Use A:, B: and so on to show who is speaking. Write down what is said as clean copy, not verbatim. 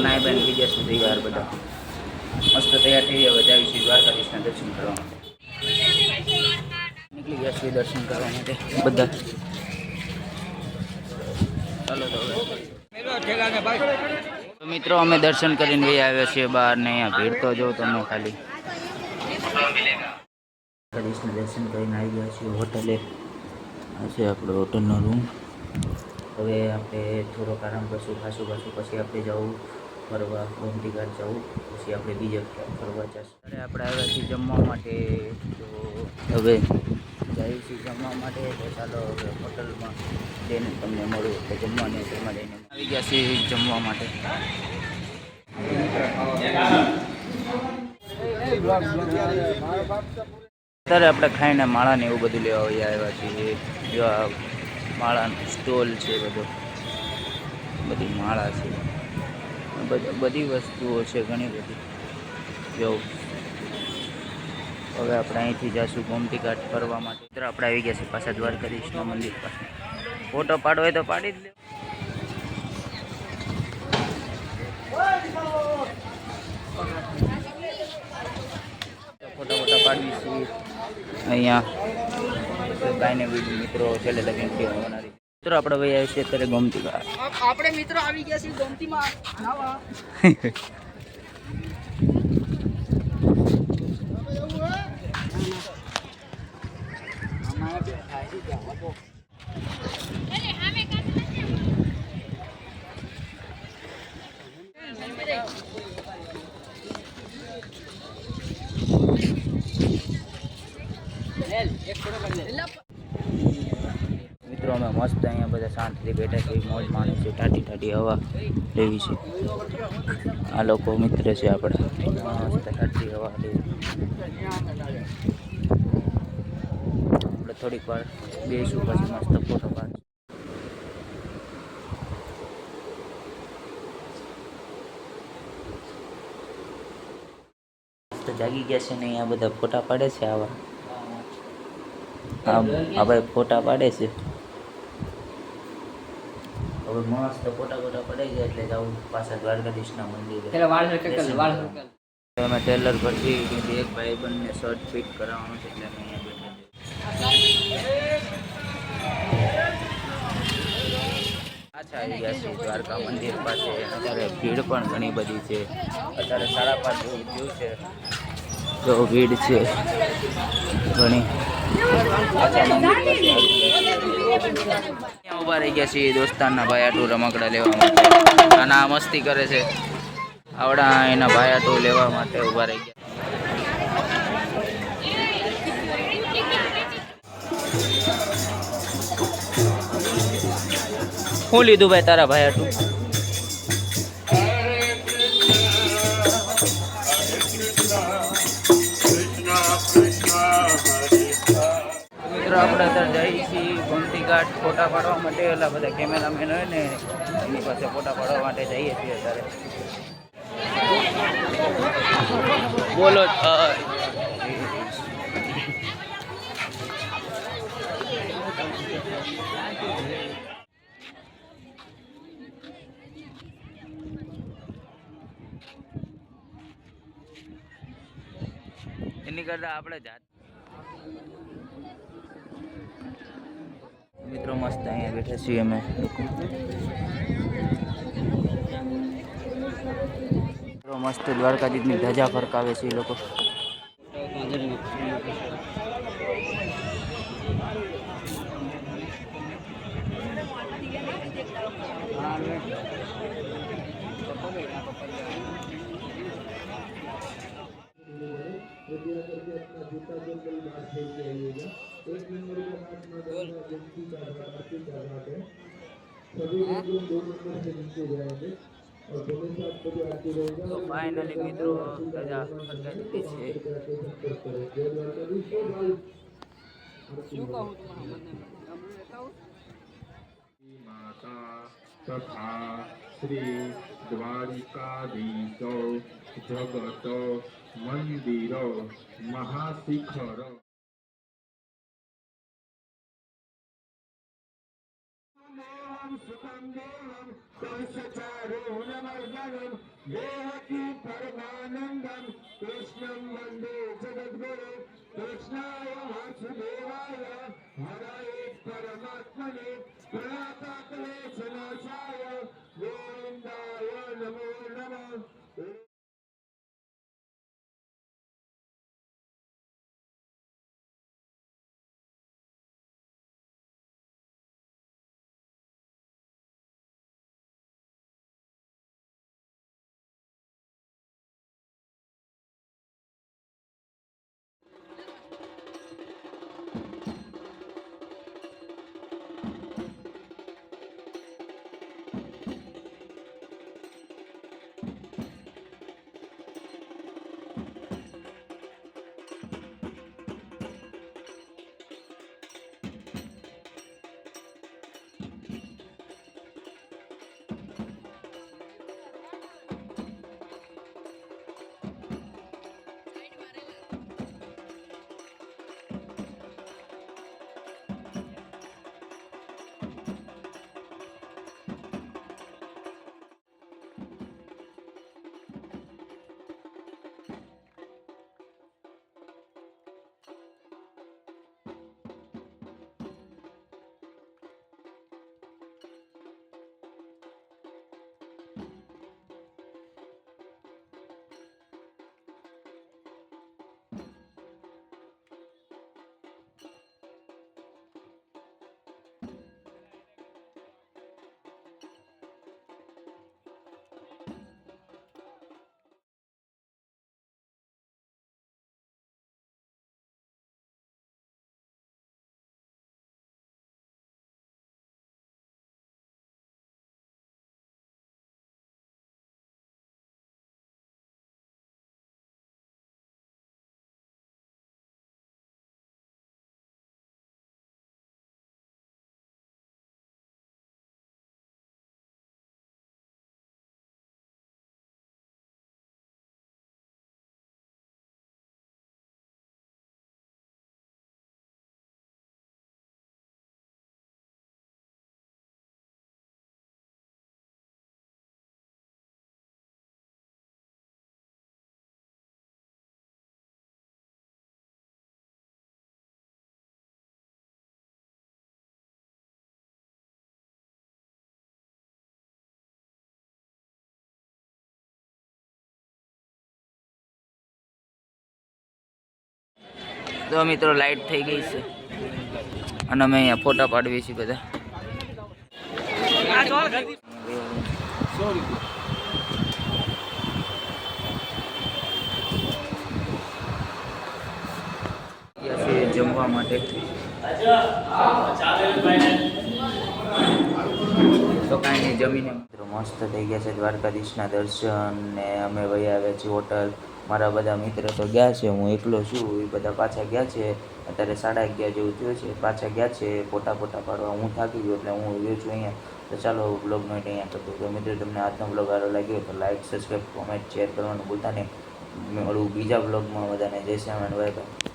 A: નાય બેન બીજા સુધી વાર બધા મસ્ત તૈયાર થઈ ગયા. બધા આવીશું દ્વારકાધીશના દર્શન કરવા માટે. નીકળી ગયા છીએ દર્શન કરવા માટે બધા. ચાલો તો મિત્રો અમે દર્શન કરીને આવ્યા છીએ બહાર ને. અહીંયા ભીડ તો જો તમે ખાલી. દ્વારકાધીશના દર્શન કરીને આવી ગયા છીએ હોટલે. આ છે આપણો હોટલનો રૂમ. હવે આપણે થોડોક આરામ કરશું, ખાશું પછી આપણે જવું ફરવા ગોમતી ઘાટ જવું. પછી આપણે બીજે ફરવા જશું. ત્યારે આપણે આવ્યા છીએ જમવા માટે. તો હવે જઈએ છીએ જમવા માટે. તો ચાલો હવે હોટલમાં જઈને તમને મળું એટલે જમવાને તેમાં જઈને આવી ગયા છીએ જમવા માટે. અત્યારે આપણે ખાઈને માળાને એવું બધું લેવા આવ્યા છીએ. જો આ માળાનો સ્ટોલ છે બધો, બધી માળા છે, બધી વસ્તુઓ છે ઘણી બધી. જો હવે આપણે અહીંથી જઈશું ગોમતી ઘાટ ફરવા માટે. મિત્રો આપણે આવી ગયા છીએ પાછા દ્વારકાધીશના મંદિર પાસે. ફોટો પાડવો હોય તો પાડી જ લે. ફોટા પાડવી છીએ અહીંયા. કાંઈને બી મિત્રો છેલ્લે લગીને કહેવાના. મિત્રો આપણે ભાઈ આવી છીએ અત્યારે ગોમતી ઘાટ.
B: આપણે મિત્રો આવી ગયા છીએ ગોમતીમાં નાવા.
A: મિત્રો અમે મસ્ત અહીંયા બધા શાંતિથી બેઠા છીએ, મોજ માણી છે, ઠાઠી હવા લેવી છે. આ લોકો મિત્ર છે આપણા. મસ્ત ઠાઠી હવા લેવી. આપણે થોડીક વાર બેસું પછી મસ્ત ફોટો પાડીશું. તો જાગી ગયા છે ને અહીંયા બધા ફોટા પાડે છે. આવા આ ભાઈ ફોટા પાડે છે. હવે મસ્ત ફોટા પડાઈ જાય એટલે જાઉં પાછા દ્વારકાધીશના મંદિરે. અમે ટેલર પરથી એક ભાઈ બંને શર્ટ ફિટ કરાવવાનું છે એટલે અમે અહીંયા બેઠા. પાછા આવી ગયા છીએ દ્વારકા મંદિર પાસે. અત્યારે ભીડ પણ ઘણી બધી છે. અત્યારે 5:30 જેવું થયું છે. તો ભીડ છે ઘણી. ઉભા રહી ગયા છીએ દોસ્તારના ભાઈ આટું રમકડા લેવા માટે. અને આ મસ્તી કરે છે. આવડા એના ભાઈ આટું લેવા માટે ઉભા રહી ગયા. શું લીધું ભાઈ તારા ભાઈ આટું? મિત્રો આપણે અત્યારે જઈએ છીએ ગોમતી ઘાટ ફોટા પાડવા માટે. એટલે બધા કેમેરામેન હોય ને એની પાસે ફોટા પાડવા માટે જઈએ છીએ અત્યારે. બોલો એની કરતા આપણે જાત. મિત્રો મસ્ત અહીંયા બેઠા છીએ અમે લોકો. મસ્ત દ્વારકાધીશની ધજા ફરકાવે છે એ લોકો. તો ફાઇનલી મિત્રો ધજા ફરકાઈ દીધી છે.
C: तथा श्री द्वारिकाधीशो जगत मंदिर महाशिखर सुखं आरोहणमर्दनं देहकी परमानन्दं कृष्णं वन्दे जगद्गुरु कृष्णाय वासुदेवाय हरये परमात्मने प्रणतक्लेशनाशाय गोविन्दाय नमो नमः।
A: તો મિત્રો લાઈટ થઈ ગઈ છે અને અમે અહીંયા ફોટા પાડવીએ છીએ બધા. જમવા માટે તો કાંઈ નહીં જમીને મિત્રો મસ્ત થઈ ગયા છે દ્વારકાધીશના દર્શન ને અમે વહી આવ્યા છીએ હોટલ. મારા બધા મિત્ર તો ગયા છે, હું એકલો છું, એ બધા પાછા ગયા છે. અત્યારે 11:30 જેવું થયું છે, પાછા ગયા છે ફોટા પાડવા. હું થાકી ગયો એટલે હું રહ્યો છું અહીંયા. તો ચાલો બ્લોગનો અહીંયા કરતો. તો મિત્રો તમને આજનો બ્લોગ સારો લાગ્યો તો લાઈક, સબસ્ક્રાઈબ, કોમેન્ટ, શેર કરવાનું ભૂલતા નહીં. મળું બીજા બ્લોગમાં. બધાને જય શ્રી રામ, બાય બાય.